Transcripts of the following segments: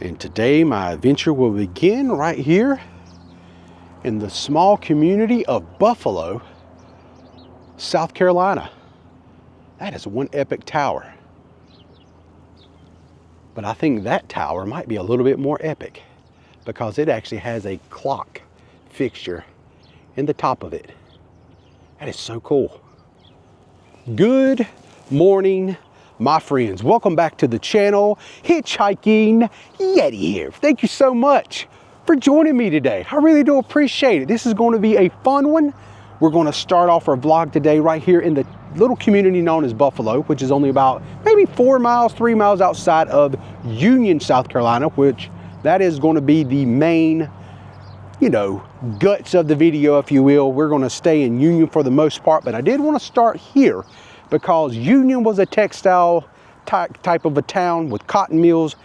And today my adventure will begin right here in the small community of Buffalo, South Carolina. That is one epic tower. But I think that tower might be a little bit more epic because it actually has a clock fixture in the top of it. That is so cool. Good morning, my friends. Welcome back to the channel. Hitchhiking Yeti here. Thank you so much for joining me today. I really do appreciate it. This is going to be a fun one. We're going to start off our vlog today right here in the little community known as Buffalo, which is only about maybe 3 miles outside of Union, South Carolina, which that is going to be the main, guts of the video, if you will. We're going to stay in Union for the most part, but I did want to start here because Union was a textile type of a town with cotton mills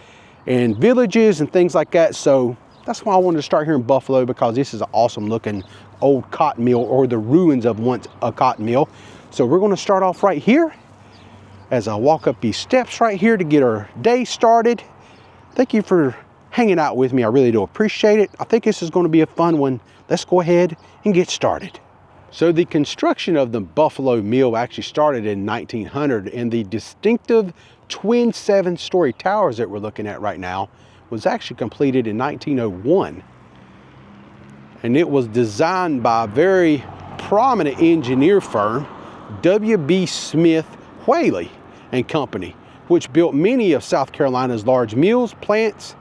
and villages and things like that. So that's why I wanted to start here in Buffalo, because this is an awesome looking old cotton mill, or the ruins of once a cotton mill. So we're going to start off right here as I walk up these steps right here to get our day started. Thank you for hanging out with me. I really do appreciate it. I think this is going to be a fun one. Let's go ahead and get started. So the construction of the Buffalo Mill actually started in 1900, and the distinctive twin 7-story towers that we're looking at right now was actually completed in 1901. And it was designed by a very prominent engineer firm, W.B. Smith Whaley and Company, which built many of South Carolina's large mills, plants.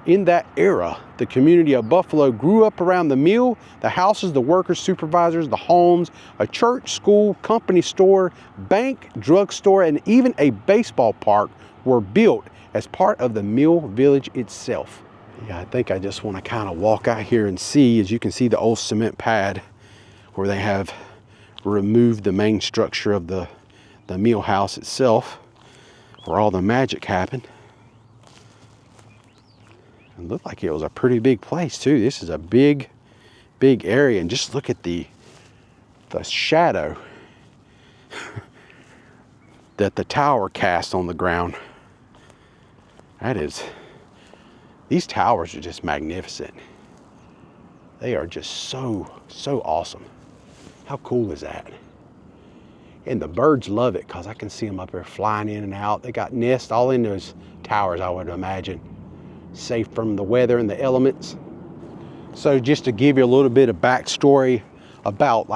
In that era, the community of Buffalo grew up around the mill. The houses, the workers, supervisors, the homes, a church, school, company store, bank, drugstore, and even a baseball park were built as part of the mill village itself. Yeah, I think I just want to kind of walk out here and see. As you can see, the old cement pad where they have removed the main structure of the mill house itself, where all the magic happened. It looked like it was a pretty big place too. This is a big area, and just look at the shadow that the tower cast on the ground. These towers are just magnificent. They are just so awesome. How cool is that? And the birds love it because I can see them up there flying in and out. They got nests all in those towers, I would imagine, safe from the weather and the elements. So just to give you a little bit of backstory about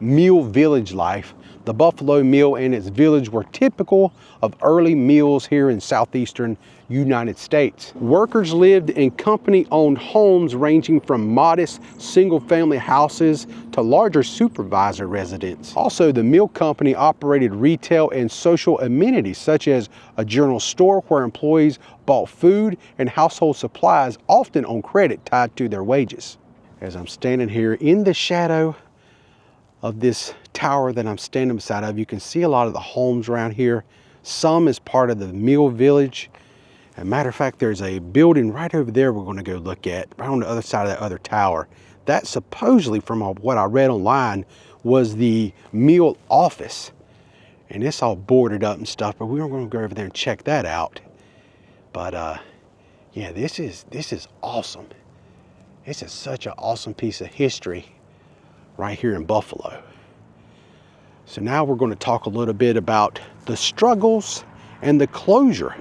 mill village life, the Buffalo Mill and its village were typical of early mills here in southeastern United States. Workers lived in company-owned homes ranging from modest single-family houses to larger supervisor residence. Also, the mill company operated retail and social amenities such as a general store where employees bought food and household supplies, often on credit tied to their wages. As I'm standing here in the shadow of this tower that I'm standing beside of, you can see a lot of the homes around here. Some is part of the mill village. As a matter of fact, there's a building right over there we're going to go look at, right on the other side of that other tower. That supposedly, from what I read online, was the mill office. And it's all boarded up and stuff, but we were going to go over there and check that out. But yeah, this is awesome. This is such an awesome piece of history right here in Buffalo. So now we're going to talk a little bit about the struggles and the closure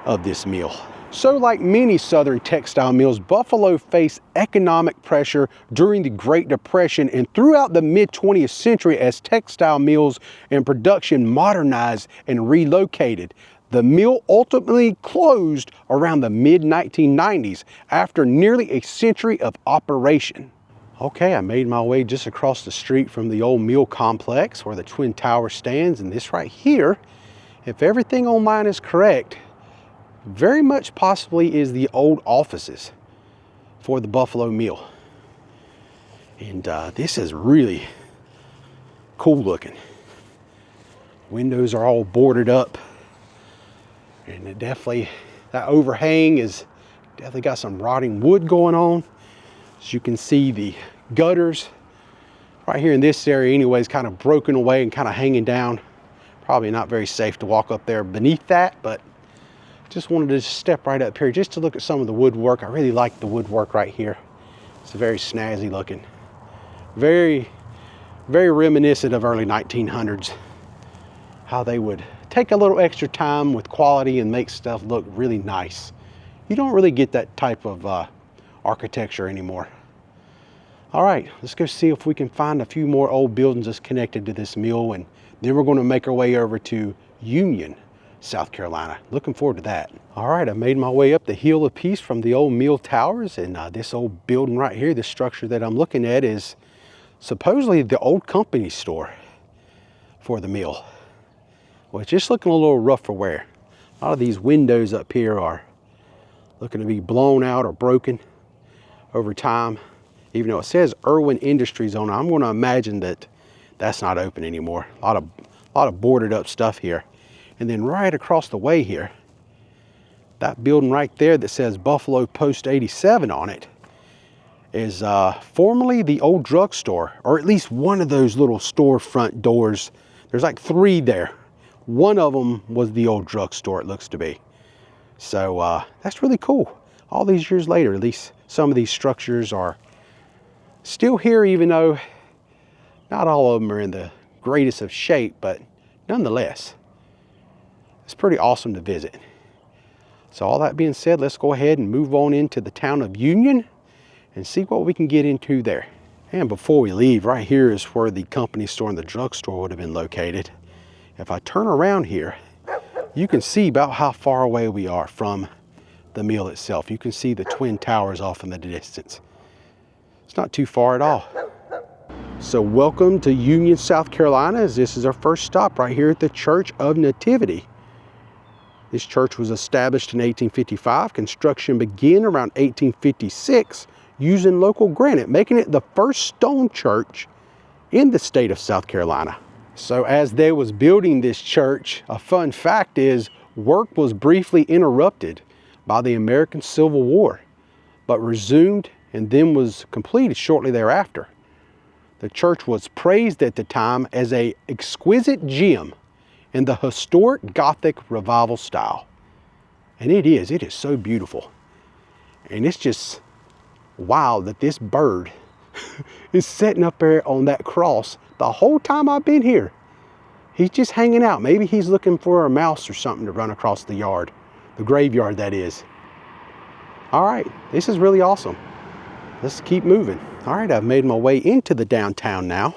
of this mill. So like many southern textile mills, Buffalo faced economic pressure during the Great Depression and throughout the mid-20th century as textile mills and production modernized and relocated. The mill ultimately closed around the mid-1990s after nearly a century of operation. Okay, I made my way just across the street from the old mill complex where the Twin Tower stands, and this right here, if everything online is correct, very much possibly is the old offices for the Buffalo Mill. And this is really cool looking. Windows are all boarded up, and it definitely, that overhang is definitely got some rotting wood going on. As you can see, the gutters right here in this area anyway is kind of broken away and kind of hanging down. Probably not very safe to walk up there beneath that, but Just wanted to step right up here just to look at some of the woodwork. I really like the woodwork right here. It's very snazzy looking. Very, very reminiscent of early 1900s. How they would take a little extra time with quality and make stuff look really nice. You don't really get that type of architecture anymore. All right, let's go see if we can find a few more old buildings that's connected to this mill, and then we're going to make our way over to Union, South Carolina. Looking forward to that. All right, I made my way up the hill a piece from the old mill towers, and this old building right here, this structure that I'm looking at, is supposedly the old company store for the mill. Well, it's just looking a little rough for wear. A lot of these windows up here are looking to be blown out or broken over time. Even though it says Irwin Industries on it, I'm going to imagine that that's not open anymore. A lot of boarded up stuff here. And then right across the way here, that building right there that says Buffalo Post 87 on it is formerly the old drugstore, or at least one of those little storefront doors. There's like 3 there. One of them was the old drugstore, it looks to be. So that's really cool. All these years later, at least some of these structures are still here, even though not all of them are in the greatest of shape, but nonetheless, it's pretty awesome to visit. So all that being said, let's go ahead and move on into the town of Union and see what we can get into there. And before we leave, right here is where the company store and the drugstore would have been located. If I turn around here, you can see about how far away we are from the mill itself. You can see the twin towers off in the distance. It's not too far at all. So welcome to Union, South Carolina, as this is our first stop right here at the Church of Nativity. This church was established in 1855. Construction began around 1856 using local granite, making it the first stone church in the state of South Carolina. So as they was building this church, a fun fact is work was briefly interrupted by the American Civil War, but resumed and then was completed shortly thereafter. The church was praised at the time as an exquisite gem in the historic Gothic revival style. And it is so beautiful. And it's just wild that this bird is sitting up there on that cross the whole time I've been here. He's just hanging out. Maybe he's looking for a mouse or something to run across the yard, the graveyard that is. All right, this is really awesome. Let's keep moving. All right, I've made my way into the downtown now,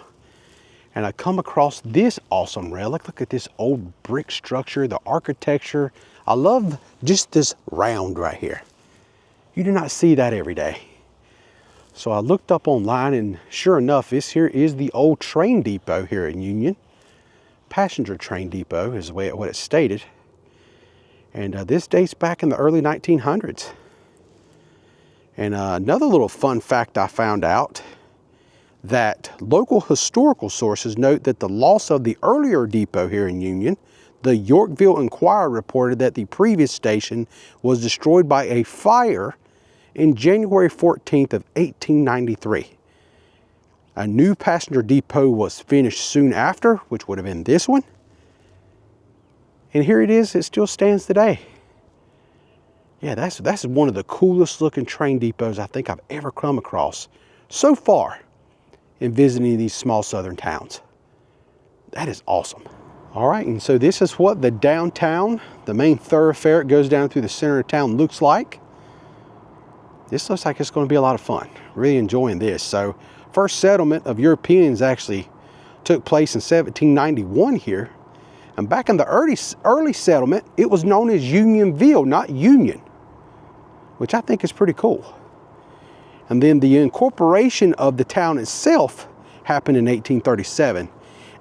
and I come across this awesome relic. Look at this old brick structure, the architecture. I love just this round right here. You do not see that every day. So I looked up online, and sure enough, this here is the old train depot here in Union. Passenger train depot is what it's stated. And this dates back in the early 1900s. And another little fun fact I found out, that local historical sources note that the loss of the earlier depot here in Union, the Yorkville Enquirer reported that the previous station was destroyed by a fire in January 14th of 1893. A new passenger depot was finished soon after, which would have been this one. And here it is, it still stands today. Yeah, that's one of the coolest looking train depots I think I've ever come across so far in visiting these small southern towns. That is awesome. All right, and so this is what the downtown, the main thoroughfare, it goes down through the center of town, looks like. This looks like it's going to be a lot of fun. Really enjoying this. So first settlement of Europeans actually took place in 1791 here. And back in the early settlement, it was known as Unionville, not Union, which I think is pretty cool. And then the incorporation of the town itself happened in 1837.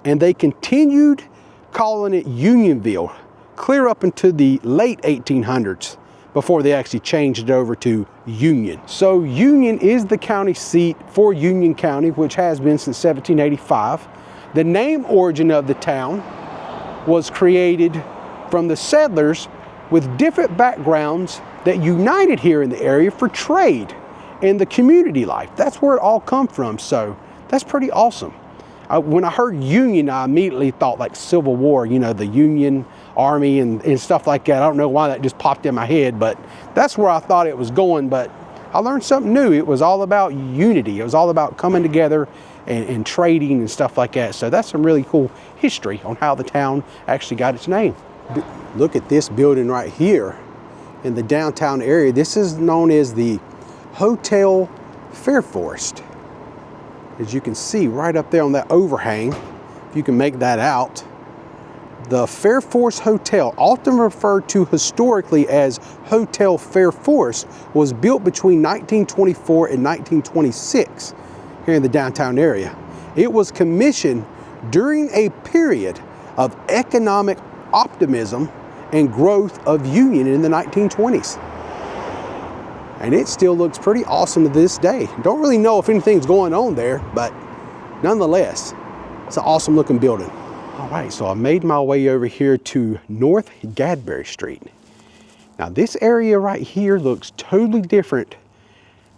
And they continued calling it Unionville clear up into the late 1800s before they actually changed it over to Union. So Union is the county seat for Union County, which has been since 1785. The name origin of the town was created from the settlers with different backgrounds that united here in the area for trade and the community life. That's where it all come from, so that's pretty awesome. When I heard Union, I immediately thought like Civil War, you know, the Union Army and stuff like that. I don't know why that just popped in my head, but that's where I thought it was going. But I learned something new. It was all about unity. It was all about coming together and trading and stuff like that. So that's some really cool history on how the town actually got its name. Look at this building right here in the downtown area. This is known as the Hotel Fairforest. As you can see right up there on that overhang, if you can make that out, the Fairforest Hotel, often referred to historically as Hotel Fairforest, was built between 1924 and 1926 here in the downtown area. It was commissioned during a period of economic optimism and growth of Union in the 1920s. And it still looks pretty awesome to this day. Don't really know if anything's going on there, but nonetheless, it's an awesome looking building. All right, so I made my way over here to North Gadberry Street. Now this area right here looks totally different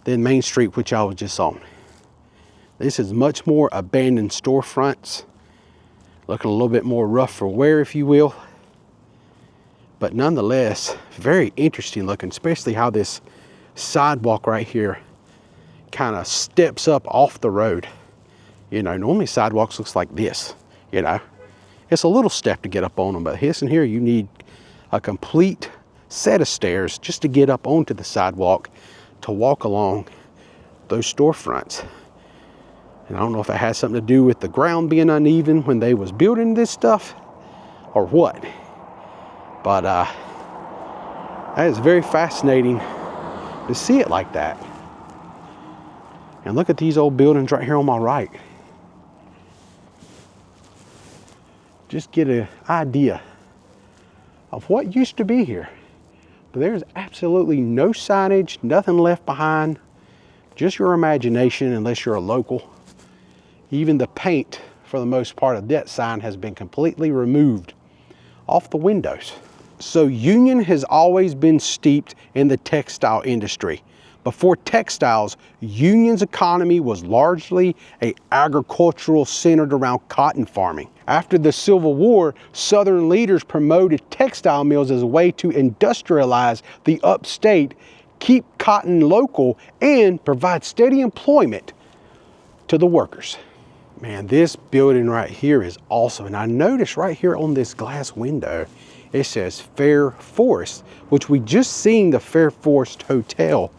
than Main Street, which I was just on. This is much more abandoned storefronts, looking a little bit more rough for wear, if you will. But nonetheless, very interesting looking, especially how this sidewalk right here kind of steps up off the road. You know, normally sidewalks looks like this, you know. It's a little step to get up on them, but this and here you need a complete set of stairs just to get up onto the sidewalk to walk along those storefronts. And I don't know if it has something to do with the ground being uneven when they was building this stuff or what. But that is very fascinating to see it like that. And look at these old buildings right here on my right. Just get an idea of what used to be here. But there's absolutely no signage, nothing left behind, just your imagination unless you're a local. Even the paint, for the most part, of that sign has been completely removed off the windows. So Union has always been steeped in the textile industry. Before textiles, Union's economy was largely an agricultural centered around cotton farming. After the Civil War, Southern leaders promoted textile mills as a way to industrialize the upstate, keep cotton local, and provide steady employment to the workers. Man, this building right here is awesome. And I noticed right here on this glass window, it says Fairforest, which we just seen the Fairforest Hotel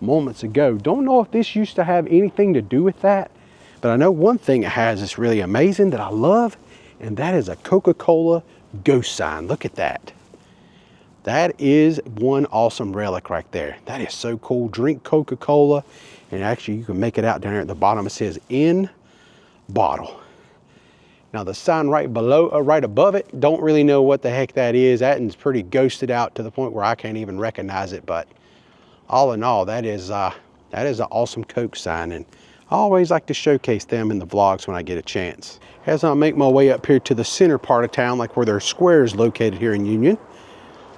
moments ago. Don't know if this used to have anything to do with that, but I know one thing it has that's really amazing that I love, and that is a Coca-Cola ghost sign. Look at that. That is one awesome relic right there. That is so cool. Drink Coca-Cola, and actually you can make it out down here at the bottom. It says in bottle. Now the sign right below, right above it, don't really know what the heck that is. That is pretty ghosted out to the point where I can't even recognize it. But all in all, that is an awesome Coke sign, and I always like to showcase them in the vlogs when I get a chance. As I make my way up here to the center part of town, like where their square is located here in Union,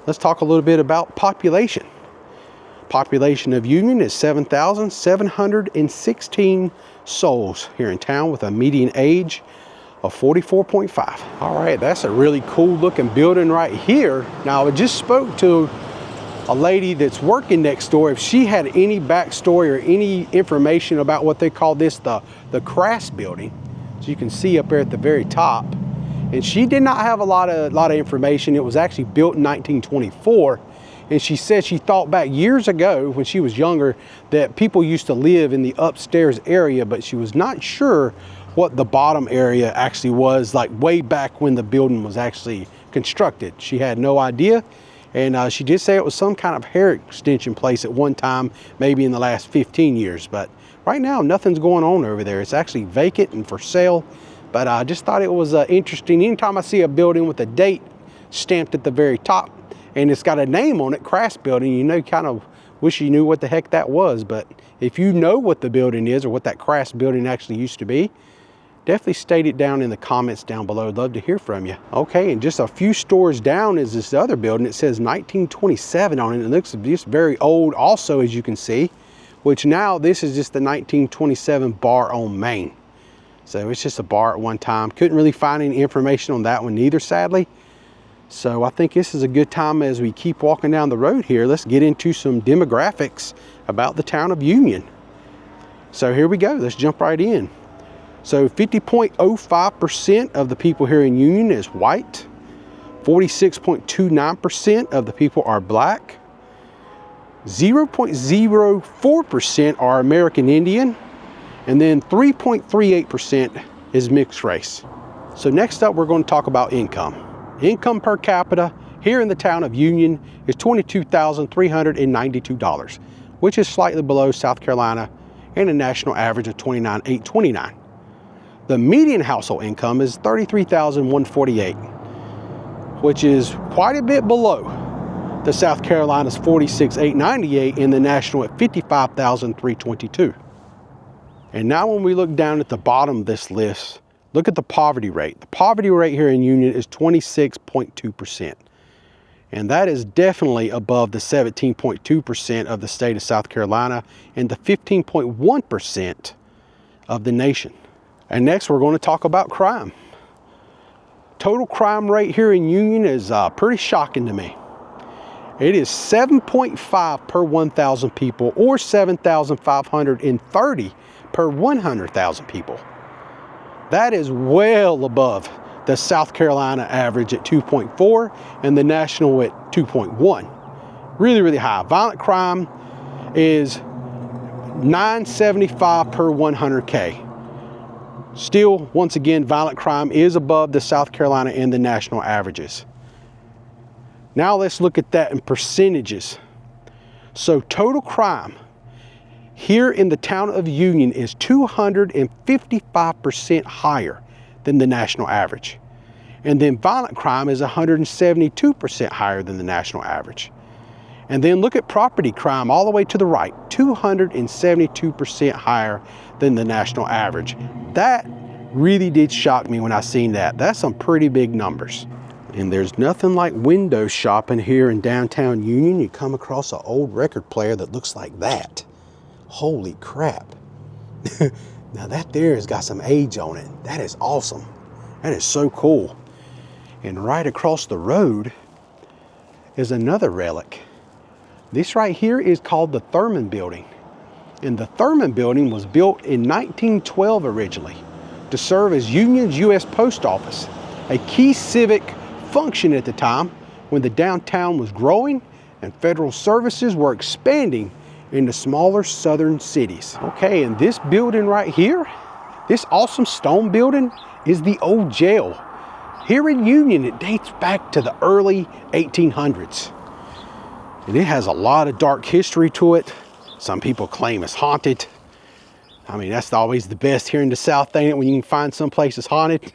let's talk a little bit about population. Population of Union is 7,716 souls here in town, with a median age of 44.5. All right, that's a really cool looking building right here. Now, I just spoke to a lady that's working next door if she had any backstory or any information about what they call this, the Crass building. So you can see up there at the very top. And she did not have a lot of information. It was actually built in 1924. And she said she thought back years ago when she was younger that people used to live in the upstairs area, but she was not sure what the bottom area actually was like way back when the building was actually constructed. She had no idea. And she did say it was some kind of hair extension place at one time, maybe in the last 15 years. But right now, nothing's going on over there. It's actually vacant and for sale. But I just thought it was interesting. Anytime I see a building with a date stamped at the very top and it's got a name on it, Crass Building, you know, kind of wish you knew what the heck that was. But if you know what the building is or what that Crass Building actually used to be, definitely state it down in the comments down below. I'd love to hear from you. Okay, and just a few stores down is this other building. It says 1927 on it. It looks just very old also, as you can see, which now this is just the 1927 bar on Main. So it's just a bar at one time. Couldn't really find any information on that one either, sadly. So I think this is a good time as we keep walking down the road here. Let's get into some demographics about the town of Union. So here we go. Let's jump right in. So 50.05% of the people here in Union is white. 46.29% of the people are black. 0.04% are American Indian. And then 3.38% is mixed race. So next up, we're going to talk about income. Income per capita here in the town of Union is $22,392, which is slightly below South Carolina and a national average of $29,829. The median household income is $33,148, which is quite a bit below the South Carolina's $46,898 and the national at $55,322. And now when we look down at the bottom of this list, look at the poverty rate. The poverty rate here in Union is 26.2%. And that is definitely above the 17.2% of the state of South Carolina and the 15.1% of the nation. And next we're going to talk about crime. Total crime rate here in Union is pretty shocking to me. It is 7.5 per 1,000 people, or 7,530 per 100,000 people. That is well above the South Carolina average at 2.4 and the national at 2.1. Really, really high. Violent crime is 975 per 100K. Still, once again, violent crime is above the South Carolina and the national averages. Now let's look at that in percentages. So total crime here in the town of Union is 255% higher than the national average. And then violent crime is 172% higher than the national average. And then look at property crime all the way to the right, 272% higher than the national average. That really did shock me when I seen that. That's some pretty big numbers. And there's nothing like window shopping here in downtown Union. You come across an old record player that looks like that. Holy crap. Now that there has got some age on it. That is awesome. That is so cool. And right across the road is another relic. This right here is called the Thurman Building. And the Thurman Building was built in 1912 originally to serve as Union's U.S. Post Office, a key civic function at the time when the downtown was growing and federal services were expanding into smaller southern cities. Okay, and this building right here, this awesome stone building, is the old jail. Here in Union, it dates back to the early 1800s. And it has a lot of dark history to it. Some people claim it's haunted. I mean, that's always the best here in the South, ain't it, when you can find some places haunted.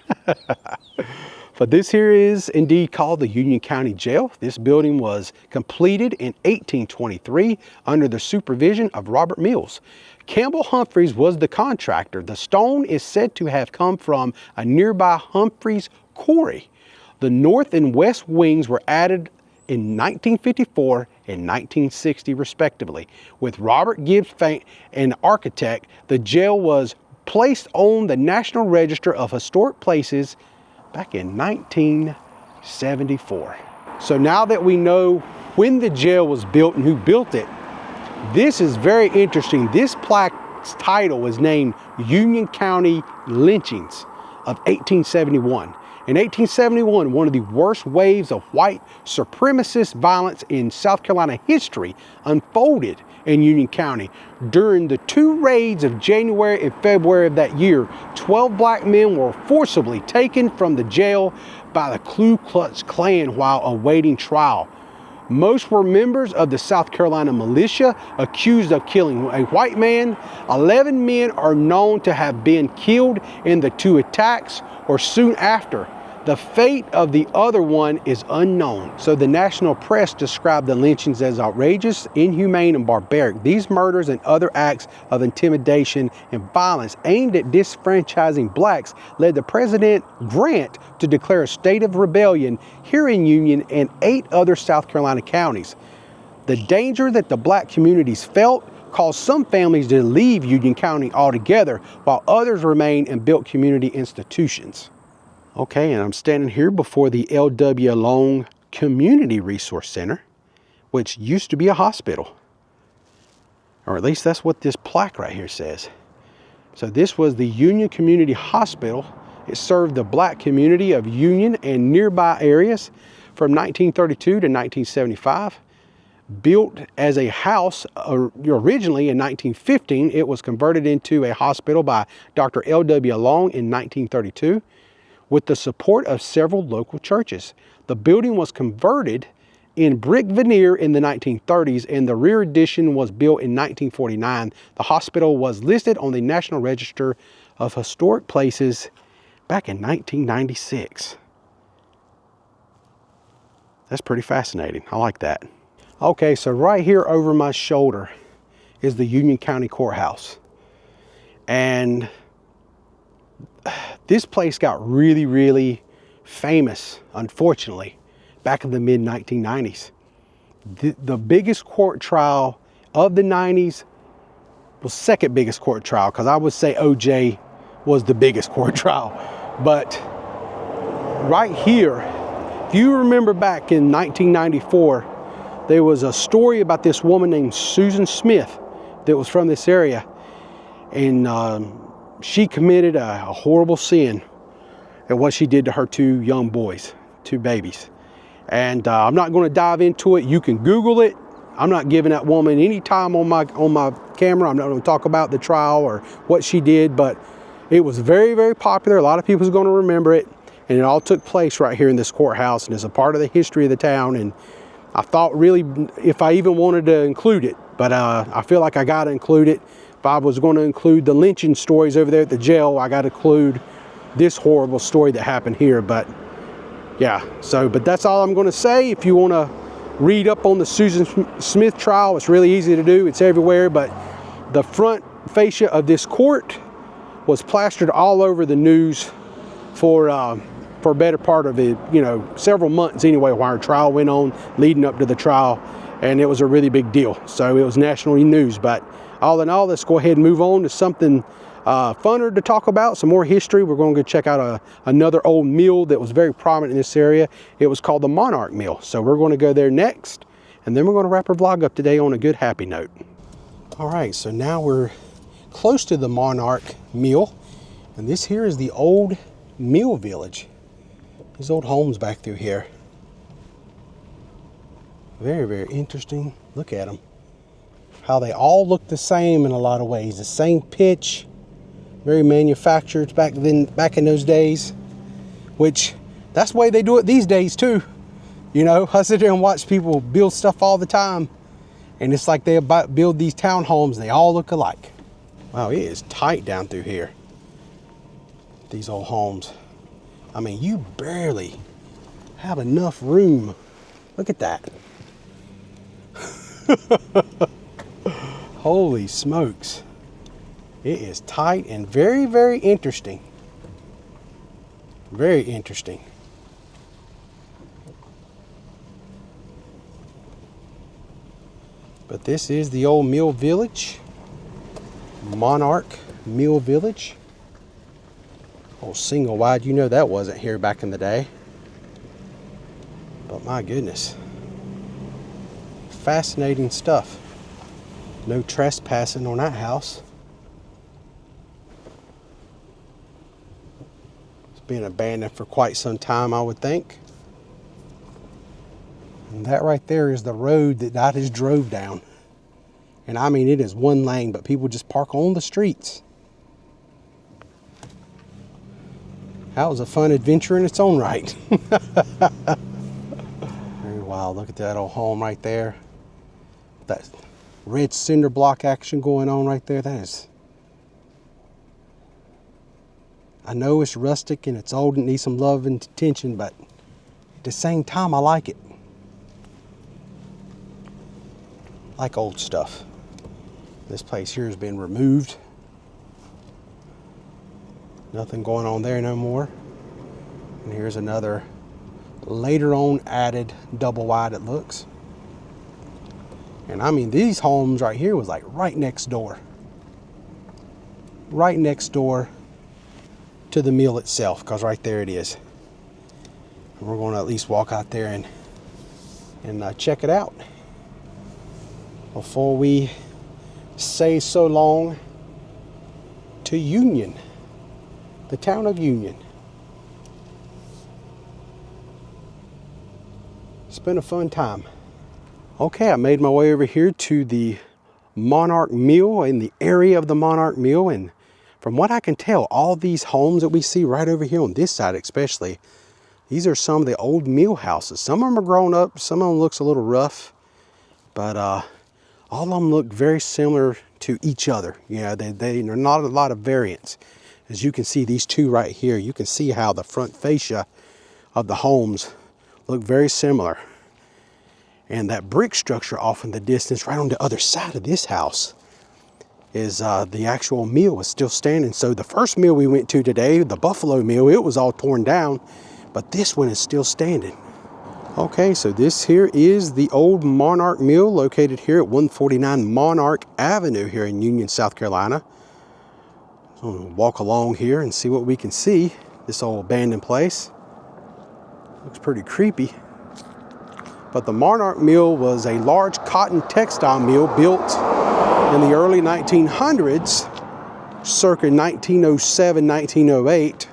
But this here is indeed called the Union County Jail. This building was completed in 1823 under the supervision of Robert Mills. Campbell Humphreys was the contractor. The stone is said to have come from a nearby Humphreys quarry. The north and west wings were added in 1954 and 1960 respectively. With Robert Gibbs an architect, the jail was placed on the National Register of Historic Places back in 1974. So now that we know when the jail was built and who built it, this is very interesting. This plaque's title was named Union County Lynchings of 1871. In 1871, one of the worst waves of white supremacist violence in South Carolina history unfolded in Union County. During the two raids of January and February of that year, 12 black men were forcibly taken from the jail by the Ku Klux Klan while awaiting trial. Most were members of the South Carolina militia accused of killing a white man. 11 men are known to have been killed in the two attacks or soon after. The fate of the other one is unknown. So the national press described the lynchings as outrageous, inhumane, and barbaric. These murders and other acts of intimidation and violence aimed at disfranchising blacks led the President Grant to declare a state of rebellion here in Union and 8 other South Carolina counties. The danger that the black communities felt caused some families to leave Union County altogether, while others remained and built community institutions. Okay, and I'm standing here before the L.W. Long Community Resource Center, which used to be a hospital. Or at least that's what this plaque right here says. So this was the Union Community Hospital. It served the black community of Union and nearby areas from 1932 to 1975. Built as a house originally in 1915, it was converted into a hospital by Dr. L.W. Long in 1932 with the support of several local churches. The building was converted in brick veneer in the 1930s, and the rear addition was built in 1949. The hospital was listed on the National Register of Historic Places back in 1996. That's pretty fascinating. I like that. Okay, so right here over my shoulder is the Union County Courthouse. And this place got really, really famous, unfortunately, back in the mid-1990s. The biggest court trial of the 90s was second biggest court trial, because I would say OJ was the biggest court trial. But right here, if you remember back in 1994, there was a story about this woman named Susan Smith that was from this area. And she committed a horrible sin at what she did to her two young boys, two babies. And I'm not going to dive into it. You can Google it. I'm not giving that woman any time on my camera. I'm not going to talk about the trial or what she did, but it was very, very popular. A lot of people are going to remember it. And it all took place right here in this courthouse, and it's a part of the history of the town. And I thought really if I even wanted to include it, but I feel like I got to include it. If I was going to include the lynching stories over there at the jail, I got to include this horrible story that happened here. But yeah, but that's all I'm going to say. If you want to read up on the Susan Smith trial, it's really easy to do. It's everywhere. But the front fascia of this court was plastered all over the news for a better part of it, several months anyway, while our trial went on, leading up to the trial, and it was a really big deal. So it was national news. But all in all, let's go ahead and move on to something funner to talk about, some more history. We're going to go check out another old mill that was very prominent in this area. It was called the Monarch Mill. So we're going to go there next, and then we're going to wrap our vlog up today on a good, happy note. All right, so now we're close to the Monarch Mill, and this here is the old mill village. These old homes back through here. Very, very interesting. Look at them. How they all look the same in a lot of ways. The same pitch. Very manufactured back in those days. Which, that's the way they do it these days too. I sit there and watch people build stuff all the time. And it's like they build these townhomes and they all look alike. Wow, it is tight down through here. These old homes. I mean, you barely have enough room. Look at that. Holy smokes. It is tight and very, very interesting. Very interesting. But this is the old mill village. Monarch Mill Village. Old single wide, that wasn't here back in the day. But my goodness. Fascinating stuff. No trespassing on that house. It's been abandoned for quite some time, I would think. And that right there is the road that I just drove down. And I mean, it is one lane, but people just park on the streets. That was a fun adventure in its own right. Very wild. Look at that old home right there. That red cinder block action going on right there. That is... I know it's rustic and it's old and needs some love and attention, but at the same time, I like it. I like old stuff. This place here has been removed. Nothing going on there no more. And here's another later on added double wide, it looks. And I mean, these homes right here was like right next door. Right next door to the mill itself, because right there it is. And we're going to at least walk out there and check it out before we say so long to Union, the town of Union. It's been a fun time. Okay, I made my way over here to the Monarch Mill, in the area of the Monarch Mill, and from what I can tell, all these homes that we see right over here on this side especially, these are some of the old mill houses. Some of them are grown up, some of them looks a little rough, but all of them look very similar to each other. You know, they're not a lot of variance. As you can see, these two right here, you can see how the front fascia of the homes look very similar. And that brick structure off in the distance, right on the other side of this house, is the actual mill is still standing. So the first mill we went to today, the Buffalo Mill, it was all torn down, but this one is still standing. Okay, so this here is the old Monarch Mill, located here at 149 Monarch Avenue here in Union, South Carolina. So we'll walk along here and see what we can see. This old abandoned place. Looks pretty creepy. But the Monarch Mill was a large cotton textile mill built in the early 1900s, circa 1907, 1908,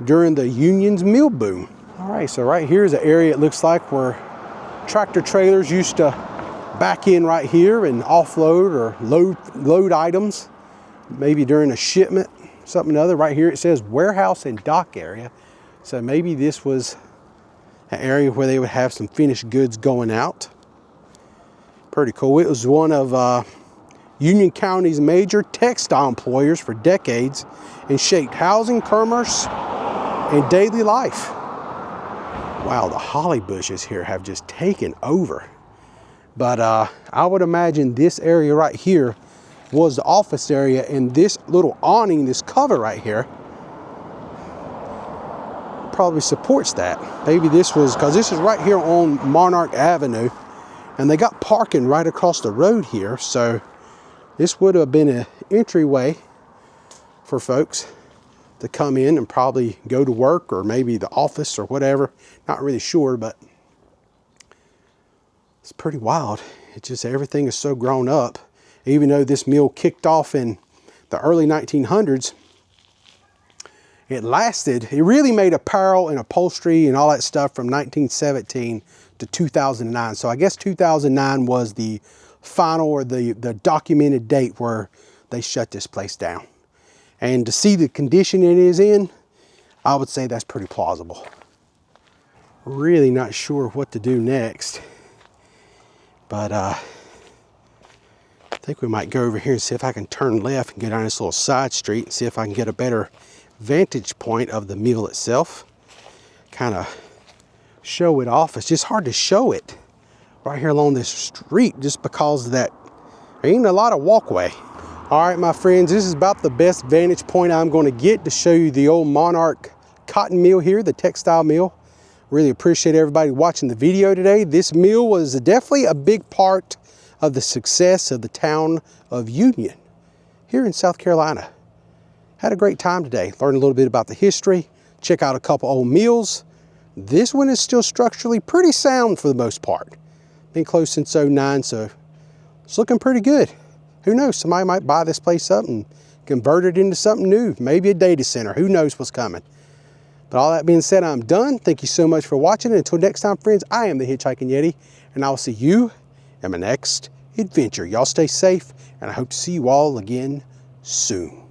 during the Union's mill boom. All right, so right here is an area it looks like where tractor trailers used to back in right here and offload or load items, maybe during a shipment, something or other. Right here it says warehouse and dock area. So maybe this was an area where they would have some finished goods going out. Pretty cool. It was one of Union County's major textile employers for decades and shaped housing, commerce, and daily life. Wow, the holly bushes here have just taken over. But I would imagine this area right here was the office area, and this little awning, this cover right here, probably supports that. Maybe this was, because this is right here on Monarch Avenue, and they got parking right across the road here, so this would have been an entryway for folks to come in and probably go to work, or maybe the office or whatever. Not really sure, but it's pretty wild. It's just everything is so grown up. Even though this mill kicked off in the early 1900s, it lasted. It really made apparel and upholstery and all that stuff from 1917 to 2009. So I guess 2009 was the final, or the documented date where they shut this place down. And to see the condition it is in, I would say that's pretty plausible. Really not sure what to do next, but I think we might go over here and see if I can turn left and go down this little side street and see if I can get a better vantage point of the mill itself. Kind of show it off. It's just hard to show it right here along this street just because of that. There ain't a lot of walkway. All right, my friends, this is about the best vantage point I'm going to get to show you the old Monarch cotton mill here, the textile mill. Really appreciate everybody watching the video today. This mill was definitely a big part of the success of the town of Union here in South Carolina. Had a great time today. Learned a little bit about the history. Check out a couple old mills. This one is still structurally pretty sound for the most part. Been closed since 09, so it's looking pretty good. Who knows, somebody might buy this place up and convert it into something new. Maybe a data center, who knows what's coming. But all that being said, I'm done. Thank you so much for watching. And until next time, friends, I am the Hitchhiking Yeti, and I will see you in my next adventure. Y'all stay safe, and I hope to see you all again soon.